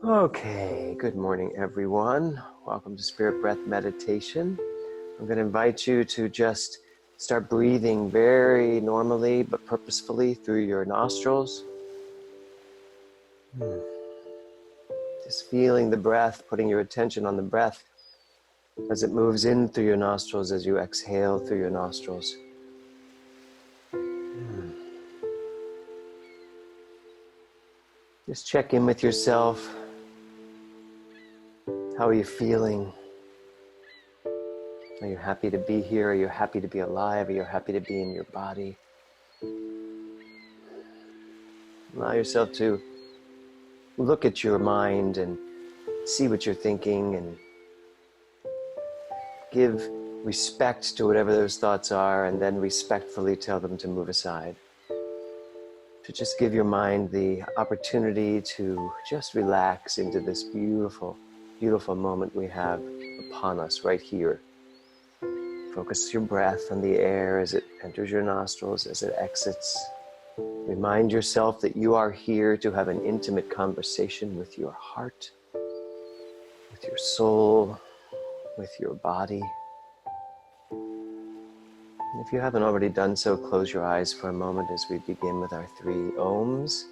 Okay, good morning everyone. Welcome to Spirit Breath Meditation. I'm going to invite you to just start breathing very normally but purposefully through your nostrils. Just feeling the breath, putting your attention on the breath as it moves in through your nostrils as you exhale through your nostrils. Just check in with yourself. How are you feeling? Are you happy to be here? Are you happy to be alive? Are you happy to be in your body? Allow yourself to look at your mind and see what you're thinking and give respect to whatever those thoughts are, and then respectfully tell them to move aside. To just give your mind the opportunity to just relax into this beautiful, beautiful moment we have upon us right here. Focus your breath on the air as it enters your nostrils, as it exits. Remind yourself that you are here to have an intimate conversation with your heart, with your soul, with your body. And if you haven't already done so, close your eyes for a moment as we begin with our 3 ohms.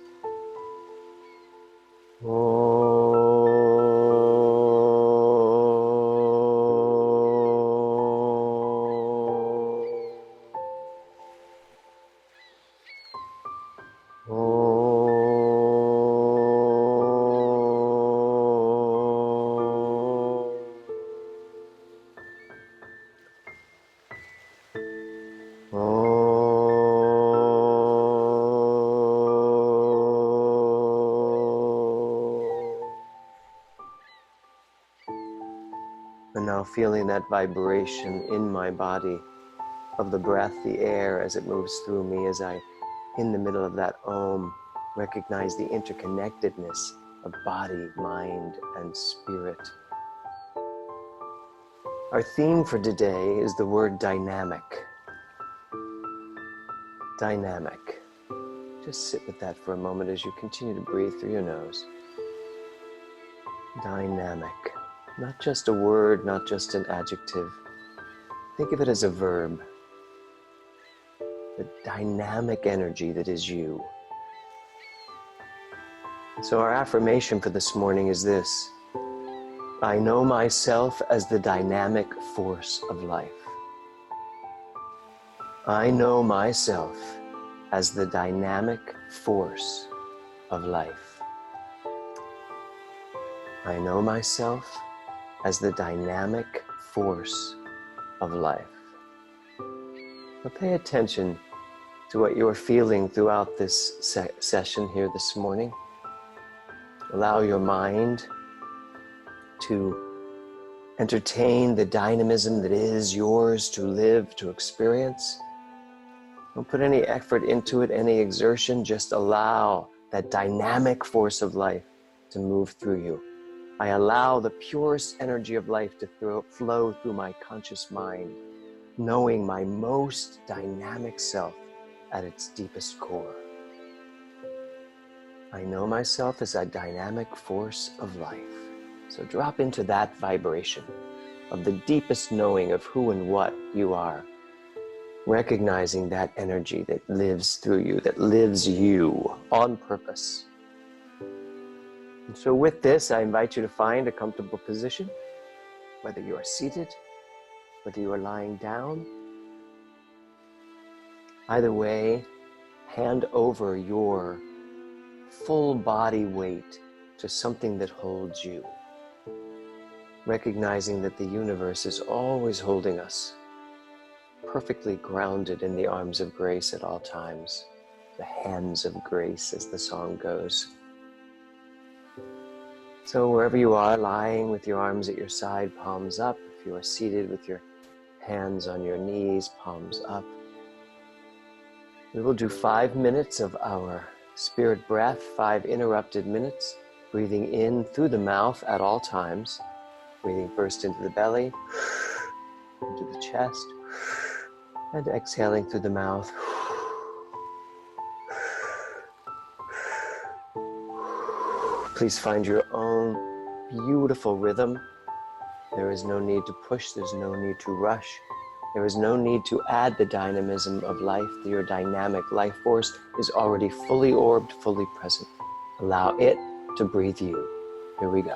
And now feeling that vibration in my body of the breath, the air, as it moves through me, as I, in the middle of that Om, recognize the interconnectedness of body, mind, and spirit. Our theme for today is the word dynamic. Dynamic. Just sit with that for a moment as you continue to breathe through your nose. Dynamic. Not just a word, not just an adjective. Think of it as a verb. The dynamic energy that is you. So our affirmation for this morning is this: I know myself as the dynamic force of life. I know myself as the dynamic force of life. I know myself as the dynamic force of life. Now pay attention to what you're feeling throughout this session here this morning. Allow your mind to entertain the dynamism that is yours to live, to experience. Don't put any effort into it, any exertion. Just allow that dynamic force of life to move through you. I allow the purest energy of life to flow through my conscious mind, knowing my most dynamic self at its deepest core. I know myself as a dynamic force of life. So drop into that vibration of the deepest knowing of who and what you are, recognizing that energy that lives through you, that lives you on purpose. And so with this, I invite you to find a comfortable position, whether you are seated, whether you are lying down. Either way, hand over your full body weight to something that holds you, recognizing that the universe is always holding us, perfectly grounded in the arms of grace at all times, the hands of grace, as the song goes. So wherever you are, lying with your arms at your side, palms up. If you are seated with your hands on your knees, palms up. We will do 5 minutes of our spirit breath, 5 interrupted minutes, breathing in through the mouth at all times, breathing first into the belly, into the chest, and exhaling through the mouth. Please find your own beautiful rhythm. There is no need to push, there's no need to rush. There is no need to add the dynamism of life. Your dynamic life force is already fully orbed, fully present. Allow it to breathe you. Here we go.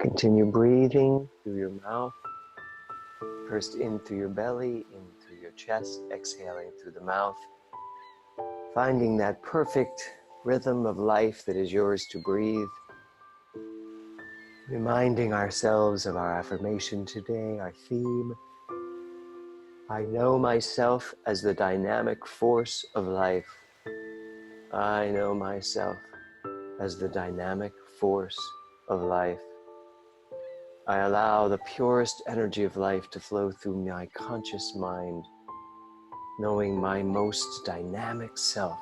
Continue breathing through your mouth. First in through your belly, in through your chest, exhaling through the mouth. Finding that perfect rhythm of life that is yours to breathe. Reminding ourselves of our affirmation today, our theme. I know myself as the dynamic force of life. I know myself as the dynamic force of life. I allow the purest energy of life to flow through my conscious mind, knowing my most dynamic self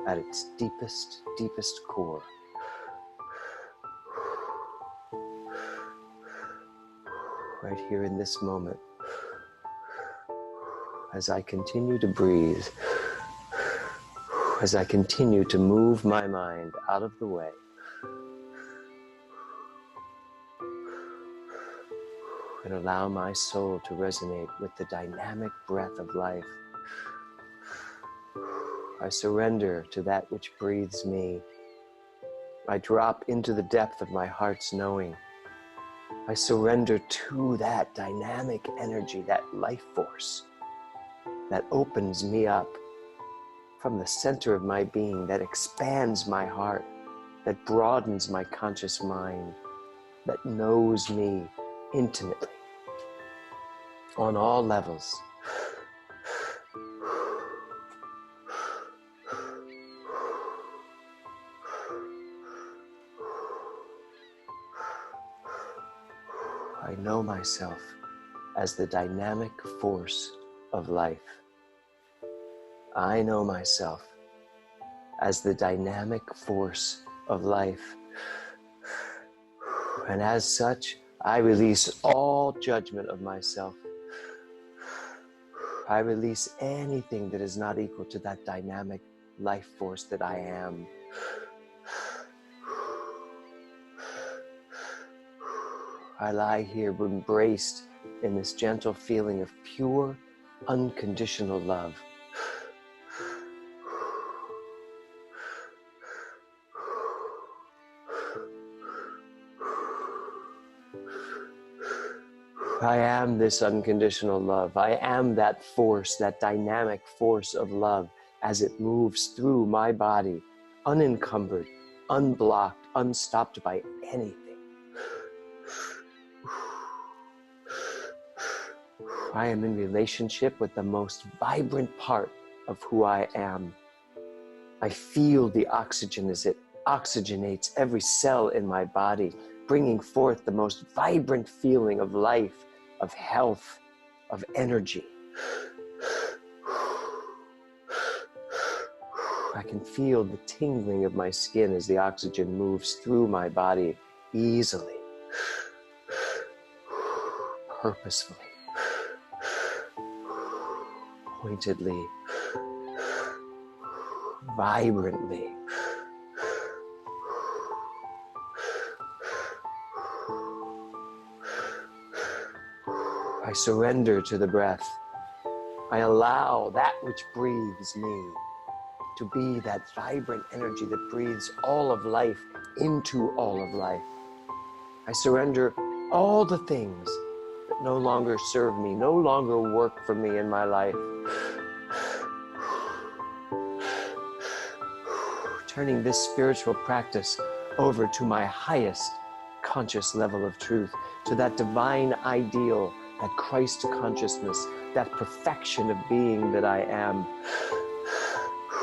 at its deepest, deepest core. Right here in this moment, as I continue to breathe, as I continue to move my mind out of the way, and allow my soul to resonate with the dynamic breath of life. I surrender to that which breathes me. I drop into the depth of my heart's knowing. I surrender to that dynamic energy, that life force that opens me up from the center of my being, that expands my heart, that broadens my conscious mind, that knows me intimately on all levels. I know myself as the dynamic force of life. I know myself as the dynamic force of life. And as such, I release all judgment of myself. I release anything that is not equal to that dynamic life force that I am. I lie here embraced in this gentle feeling of pure, unconditional love. I am this unconditional love. I am that force, that dynamic force of love as it moves through my body, unencumbered, unblocked, unstopped by anything. I am in relationship with the most vibrant part of who I am. I feel the oxygen as it oxygenates every cell in my body, bringing forth the most vibrant feeling of life, of health, of energy. I can feel the tingling of my skin as the oxygen moves through my body easily, purposefully, pointedly, vibrantly. I surrender to the breath. I allow that which breathes me to be that vibrant energy that breathes all of life into all of life. I surrender all the things that no longer serve me, no longer work for me in my life. Turning this spiritual practice over to my highest conscious level of truth, to that divine ideal, that Christ consciousness, that perfection of being that I am.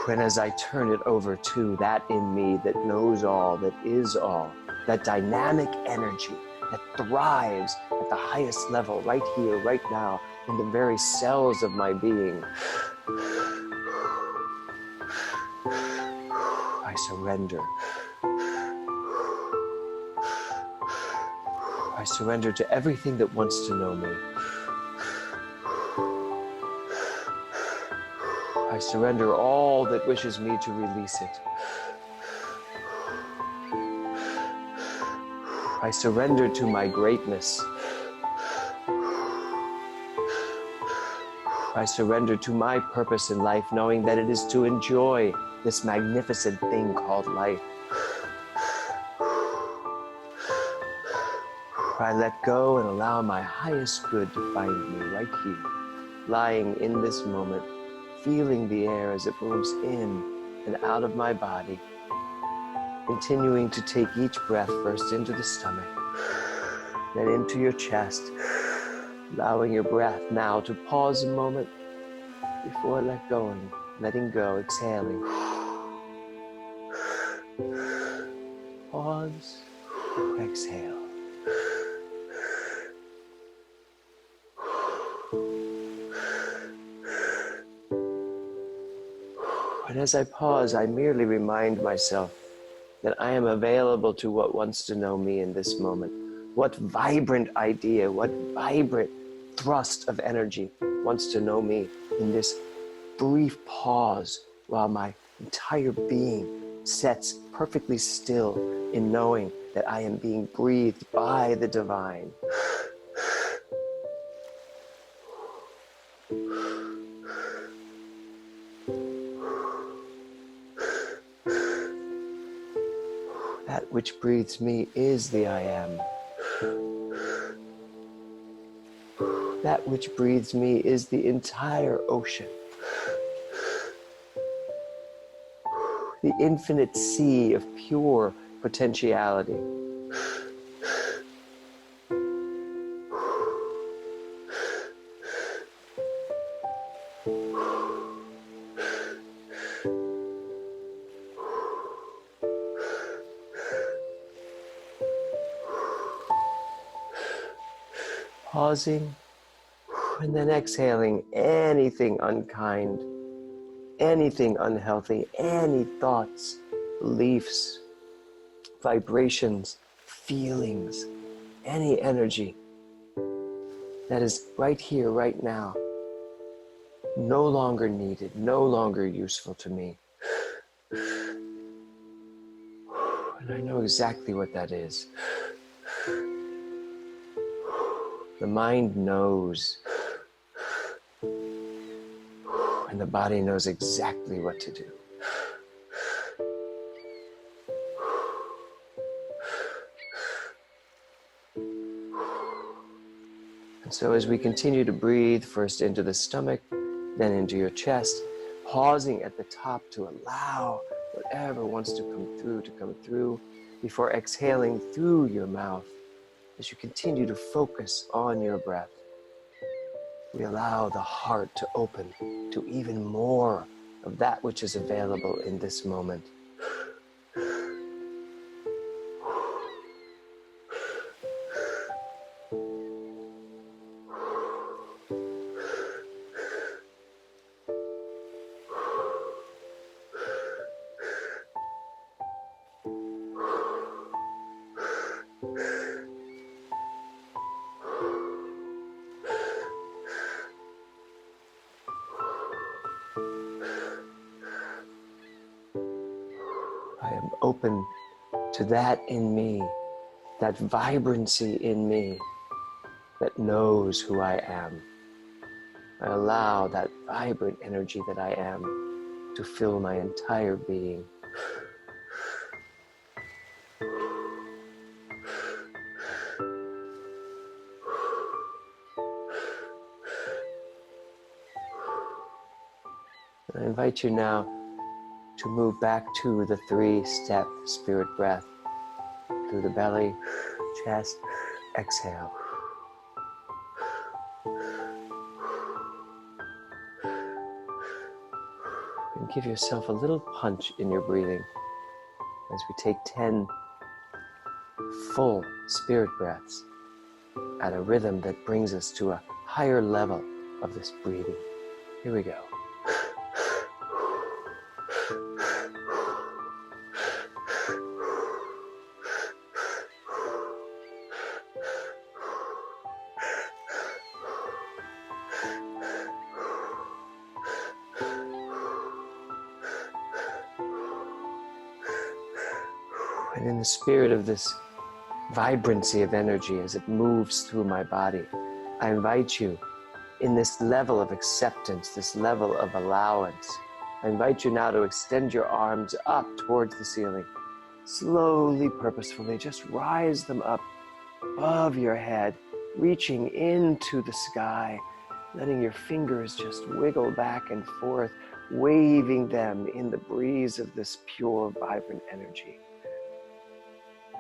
And as I turn it over to that in me that knows all, that is all, that dynamic energy that thrives at the highest level, right here, right now, in the very cells of my being, I surrender. I surrender to everything that wants to know me. I surrender all that wishes me to release it. I surrender to my greatness. I surrender to my purpose in life, knowing that it is to enjoy this magnificent thing called life. I let go and allow my highest good to find me right here, lying in this moment, feeling the air as it moves in and out of my body, continuing to take each breath first into the stomach, Then into your chest, allowing your breath now to pause a moment before letting go, exhaling. Pause, exhale. And as I pause, I merely remind myself that I am available to what wants to know me in this moment. What vibrant idea, what vibrant thrust of energy wants to know me in this brief pause while my entire being sets perfectly still in knowing that I am being breathed by the divine. That which breathes me is the I am. That which breathes me is the entire ocean. The infinite sea of pure potentiality. Pausing and then exhaling anything unkind, anything unhealthy, any thoughts, beliefs, vibrations, feelings, any energy that is right here, right now, no longer needed, no longer useful to me. And I know exactly what that is. The mind knows, and the body knows exactly what to do. And so as we continue to breathe, first into the stomach, then into your chest, pausing at the top to allow whatever wants to come through, before exhaling through your mouth. As you continue to focus on your breath, we allow the heart to open to even more of that which is available in this moment. I am open to that in me, that vibrancy in me that knows who I am. I allow that vibrant energy that I am to fill my entire being. I invite you now to move back to the 3-step spirit breath through the belly, chest, exhale. And give yourself a little punch in your breathing as we take 10 full spirit breaths at a rhythm that brings us to a higher level of this breathing. Here we go. And in the spirit of this vibrancy of energy as it moves through my body, I invite you in this level of acceptance, this level of allowance. I invite you now to extend your arms up towards the ceiling. Slowly, purposefully, just rise them up above your head, reaching into the sky, letting your fingers just wiggle back and forth, waving them in the breeze of this pure, vibrant energy.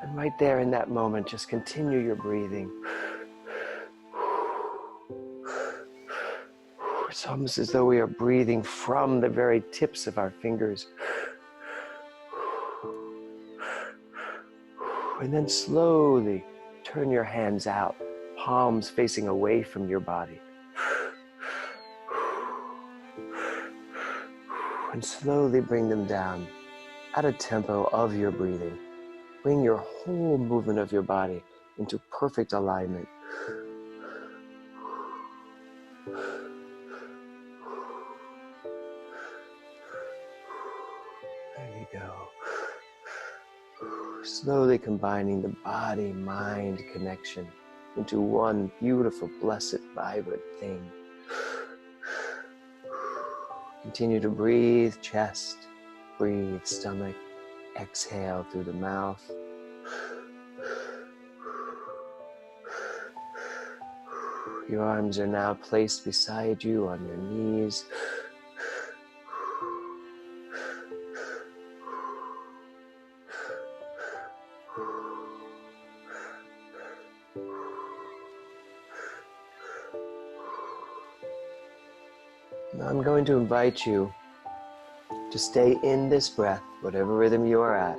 And right there in that moment, just continue your breathing. It's almost as though we are breathing from the very tips of our fingers. And then slowly turn your hands out, palms facing away from your body. And slowly bring them down at a tempo of your breathing. Bring your whole movement of your body into perfect alignment. There you go. Slowly combining the body-mind connection into one beautiful, blessed, vibrant thing. Continue to breathe chest, breathe stomach, exhale through the mouth. Your arms are now placed beside you on your knees. Now I'm going to invite you to stay in this breath, whatever rhythm you are at,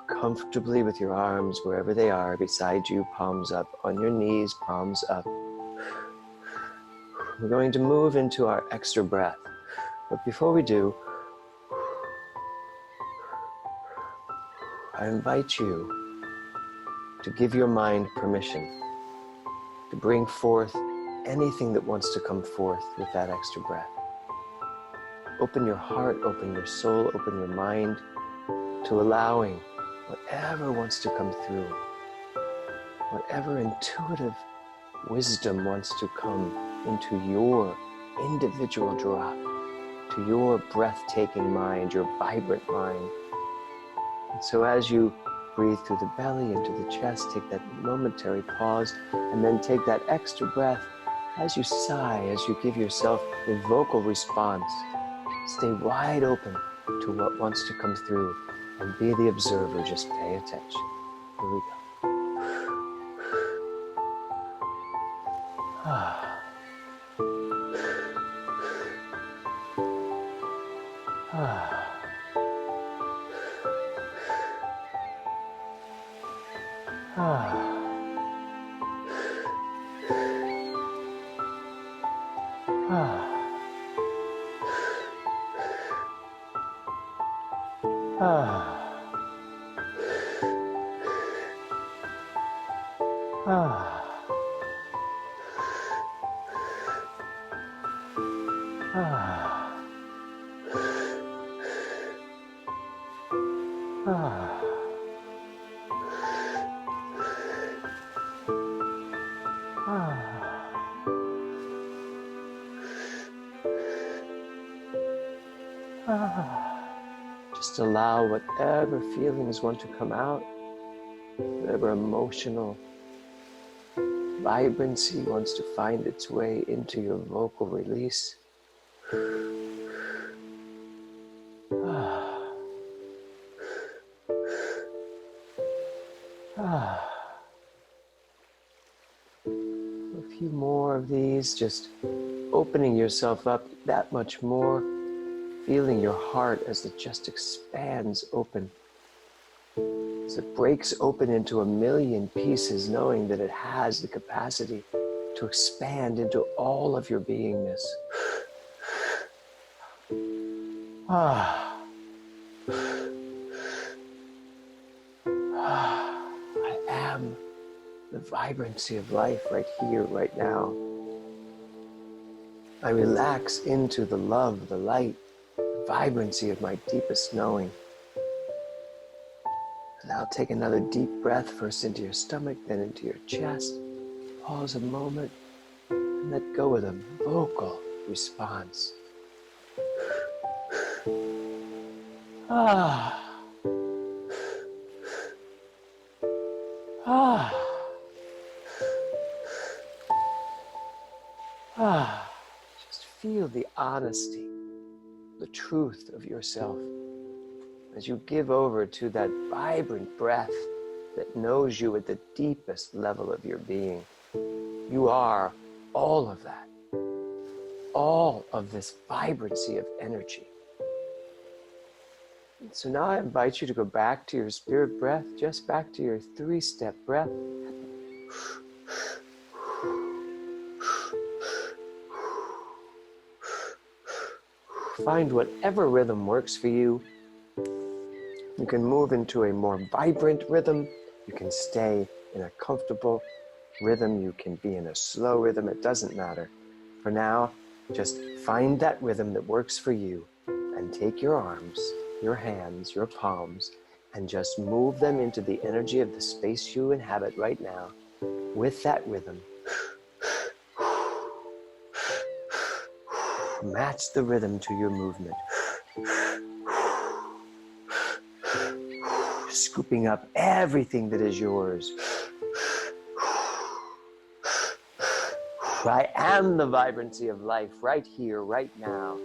comfortably with your arms wherever they are, beside you, palms up, on your knees, palms up. We're going to move into our extra breath, but before we do, I invite you to give your mind permission to bring forth anything that wants to come forth with that extra breath. Open your heart, open your soul, open your mind to allowing whatever wants to come through, whatever intuitive wisdom wants to come into your individual drop, to your breathtaking mind, your vibrant mind. And so as you breathe through the belly into the chest, take that momentary pause, and then take that extra breath as you sigh, as you give yourself a vocal response. Stay wide open to what wants to come through and be the observer. Just pay attention. Here we go. Ah. Ah. Ah. Ah. Ah. Ah. Ah. Ah. Just allow whatever feelings want to come out, whatever emotional vibrancy wants to find its way into your vocal release. A few more of these, just opening yourself up that much more, feeling your heart as it just expands open, as it breaks open into a million pieces, knowing that it has the capacity to expand into all of your beingness. I am the vibrancy of life right here, right now. I relax into the love, the light, the vibrancy of my deepest knowing. And now take another deep breath, first into your stomach, then into your chest. Pause a moment and let go with a vocal response. Ah. Ah. Ah. Just feel the honesty, the truth of yourself. as you give over to that vibrant breath that knows you at the deepest level of your being. You are all of that, all of this vibrancy of energy. And so now I invite you to go back to your spirit breath, just back to your 3-step breath. Find whatever rhythm works for you. You can move into a more vibrant rhythm. You can stay in a comfortable rhythm. You can be in a slow rhythm. It doesn't matter. For now, just find that rhythm that works for you and take your arms, your hands, your palms, and just move them into the energy of the space you inhabit right now with that rhythm. Match the rhythm to your movement. Scooping up everything that is yours. I am the vibrancy of life right here, right now.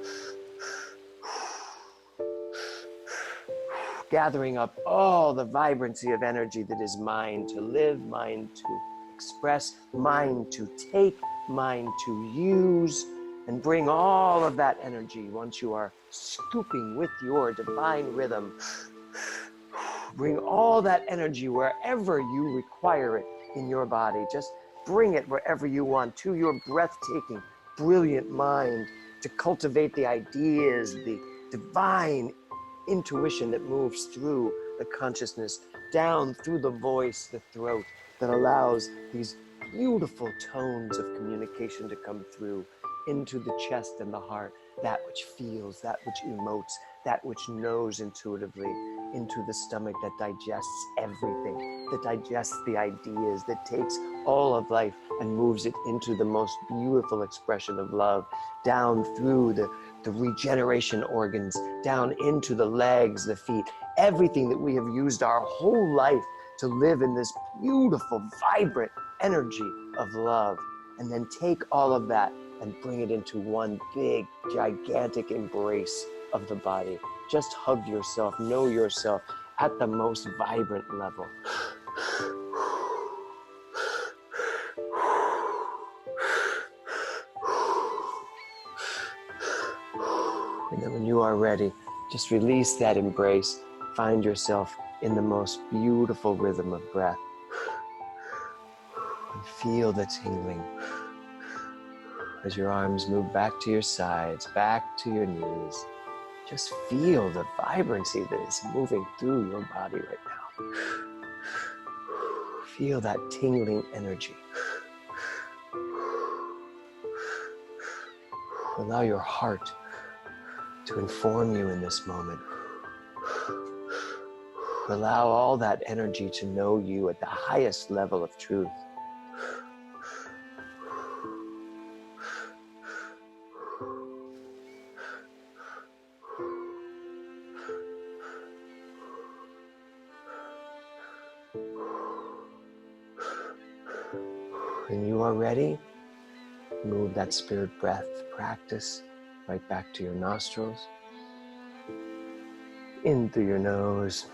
Gathering up all the vibrancy of energy that is mine to live, mine to express, mine to take, mine to use, and bring all of that energy once you are scooping with your divine rhythm. Bring all that energy wherever you require it in your body. Just bring it wherever you want to your breathtaking, brilliant mind to cultivate the ideas, the divine intuition that moves through the consciousness, down through the voice, the throat, that allows these beautiful tones of communication to come through into the chest and the heart, that which feels, that which emotes, that which knows intuitively, into the stomach that digests everything, that digests the ideas, that takes all of life and moves it into the most beautiful expression of love, down through the regeneration organs, down into the legs, the feet, everything that we have used our whole life to live in this beautiful, vibrant energy of love. And then take all of that and bring it into one big, gigantic embrace of the body. Just hug yourself, know yourself at the most vibrant level. And then when you are ready, just release that embrace. Find yourself in the most beautiful rhythm of breath. And feel the tingling as your arms move back to your sides, back to your knees. Just feel the vibrancy that is moving through your body right now. Feel that tingling energy. Allow your heart to inform you in this moment. Allow all that energy to know you at the highest level of truth. When you are ready, move that spirit breath practice right back to your nostrils. In through your nose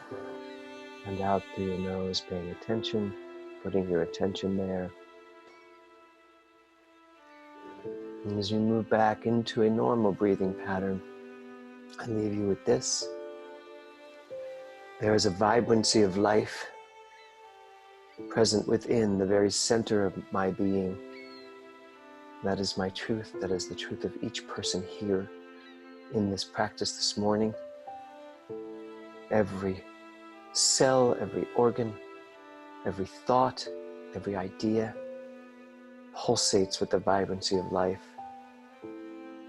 and out through your nose, paying attention, putting your attention there. And as you move back into a normal breathing pattern, I leave you with this. There is a vibrancy of life present within the very center of my being. That is my truth. That is the truth of each person here in this practice this morning. Every cell, every organ, every thought, every idea pulsates with the vibrancy of life.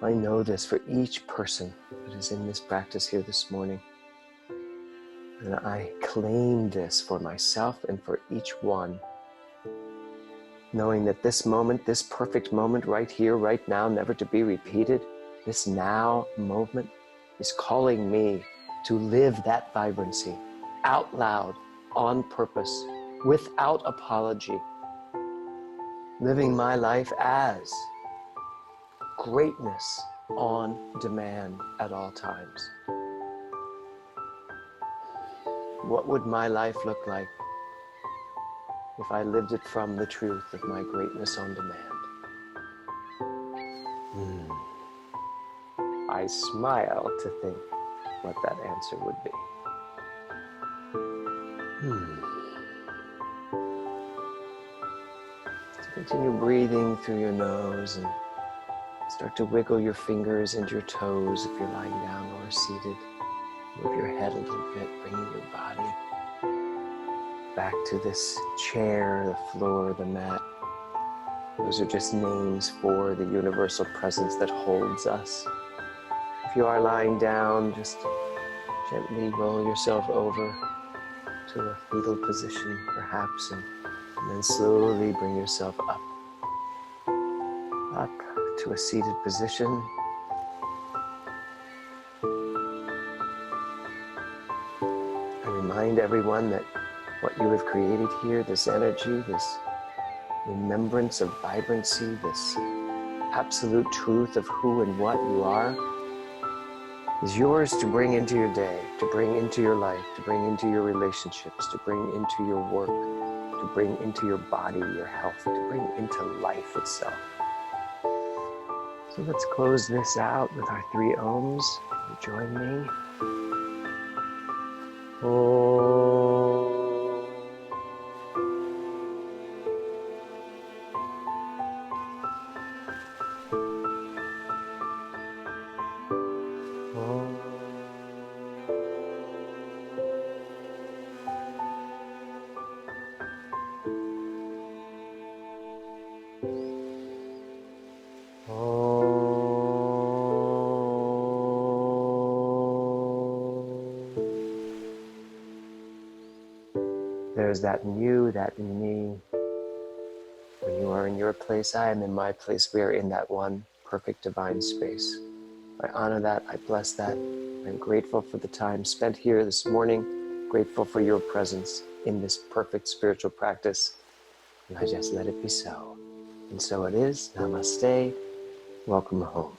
I know this for each person that is in this practice here this morning. And I claim this for myself and for each one, knowing that this moment, this perfect moment right here, right now, never to be repeated, this now moment is calling me to live that vibrancy out loud, on purpose, without apology, living my life as greatness on demand at all times. What would my life look like if I lived it from the truth of my greatness on demand? I smile to think what that answer would be. So continue breathing through your nose and start to wiggle your fingers and your toes if you're lying down or seated. Move your head a little bit, bringing your body back to this chair, the floor, the mat. Those are just names for the universal presence that holds us. If you are lying down, just gently roll yourself over to a fetal position, perhaps, and then slowly bring yourself up to a seated position. I remind everyone that what you have created here, this energy, this remembrance of vibrancy, this absolute truth of who and what you are, is yours to bring into your day, to bring into your life, to bring into your relationships, to bring into your work, to bring into your body, your health, to bring into life itself. So let's close this out with our 3 ohms. Join me. There's that in you, that in me. When you are in your place, I am in my place. We are in that one perfect divine space. I honor that. I bless that. I'm grateful for the time spent here this morning. Grateful for your presence in this perfect spiritual practice. And I just let it be so. And so it is. Namaste. Welcome home.